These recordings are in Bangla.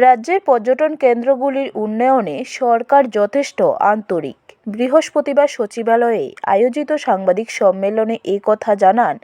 রাজ্যের পর্যটন কেন্দ্রগুলির উন্নয়নে সরকার যথেষ্ট আন্তরিক। বৃহস্পতিবার সচিবালয়ে আয়োজিত সাংবাদিক সম্মেলনে এ কথা জানান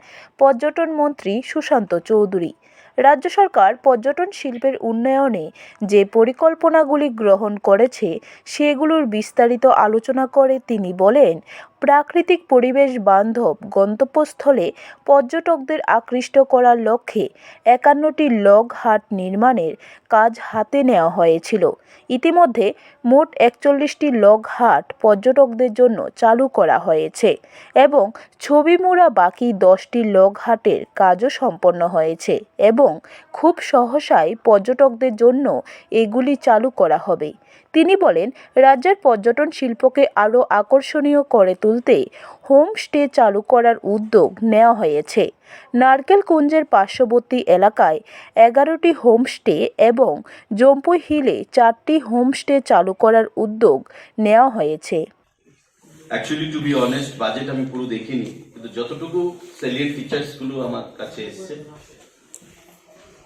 পর্যটন মন্ত্রী সুশান্ত চৌধুরী। রাজ্য সরকার পর্যটন শিল্পের উন্নয়নে যে পরিকল্পনাগুলি গ্রহণ করেছে সেগুলোর বিস্তারিত আলোচনা করে তিনি বলেন, প্রাকৃতিক পরিবেশ বান্ধব গন্তব্যস্থলে পর্যটকদের আকৃষ্ট করার লক্ষ্যে ৫১টি লগ হাট নির্মাণের কাজ হাতে নেওয়া হয়েছিল। ইতিমধ্যে মোট ৪১টি লগ হাট পর্যটকদের জন্য চালু করা হয়েছে এবং ছবি মোড়া বাকি ১০টি লগ হাটের কাজও সম্পন্ন হয়েছে এবং খুব সহসাই পর্যটকদের জন্য এগুলি চালু করা হবে। তিনি বলেন, রাজ্যের পর্যটন শিল্পকে আরও আকর্ষণীয় করে তুলতে হোমস্টে চালু করার উদ্যোগ নেওয়া হয়েছে। নারকেলকুঞ্জের পার্শ্ববর্তী এলাকায় ১১টি হোমস্টে এবং জম্পুই হিলে 4টি হোমস্টে চালু করার উদ্যোগ নেওয়া হয়েছে। Actually to be honest, budget আমি পুরো দেখিনি, কিন্তু যতটুকু সেলিয়েন্ট ফিচার্স গুলো আমার কাছে এসেছে,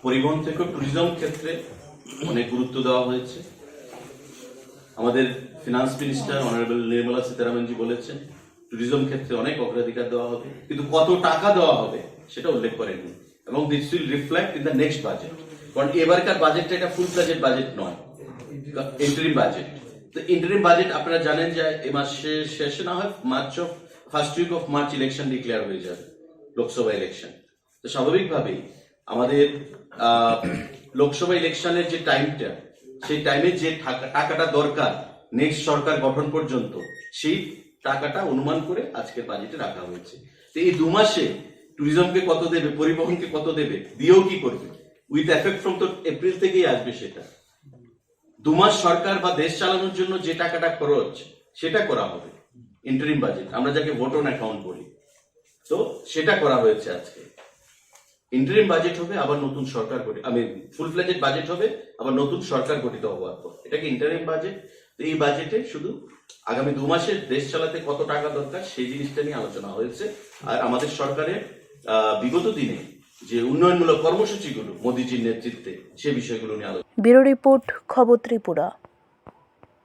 পরিবহন থেকে ট্যুরিজম ক্ষেত্রে অনেক গুরুত্ব দেওয়া হয়েছে। আমাদের ফিনান্স মিনিস্টার অনারেবল নির্মলা সীতারামনজি বলেছেন ট্যুরিজম ক্ষেত্রে অনেক অগ্রাধিকার দেওয়া হবে, কিন্তু কত টাকা দেওয়া হবে সেটা উল্লেখ করেননি এবং this will reflect in the next budget. কারণ এবারকার বাজেটটা একটা ফুল ফ্লেজেড বাজেট নয়, ইন্টারিম বাজেট। তো ইন্টারিম বাজেট আপনারা জানেন যে এই মাসের শেষে না হয় first week of March election declare হয়ে যাবে, লোকসভা ইলেকশন। তো স্বাভাবিকভাবেই আমাদের লোকসভা ইলেকশনের যে টাইমটা, সেই টাইমে যে টাকাটা দরকার নেক্সট সরকার গঠন পর্যন্ত, সেই টাকাটা অনুমান করে আজকের বাজেটে রাখা হয়েছে। তো এই 2 মাসে ট্যুরিজমকে কত দেবে, পরিবহনকে কত দেবে, দিয়েও কি করবে, উইথ এফেক্ট ফ্রম তো এপ্রিল থেকেই আসবে সেটা। 2 মাস সরকার বা দেশ চালানোর জন্য যে টাকাটা খরচ সেটা করা হবে ইন্টারিম বাজেট, আমরা যাকে ভোট অন অ্যাকাউন্ট বলি। তো সেটা করা হয়েছে আজকে। ইন্টারিম বাজেট হবে, আবার নতুন সরকার ফুল ফ্লেজেড বাজেট হবে আবার নতুন সরকার গঠিত হওয়ার পর, এটাকে ইন্টারিম বাজেট। তো এই বাজেটে শুধু আগামী 2 মাসে দেশ চালাতে কত টাকা দরকার সেই জিনিসটা নিয়ে আলোচনা হয়েছে। আর আমাদের সরকারের বিগত দিনে যে উন্নয়নমূলক কর্মসূচিগুলো মোদীজির নেতৃত্বে, সে বিষয়গুলো নিয়ে আলোচনা। ব্যুরো রিপোর্ট, খবর ত্রিপুরা।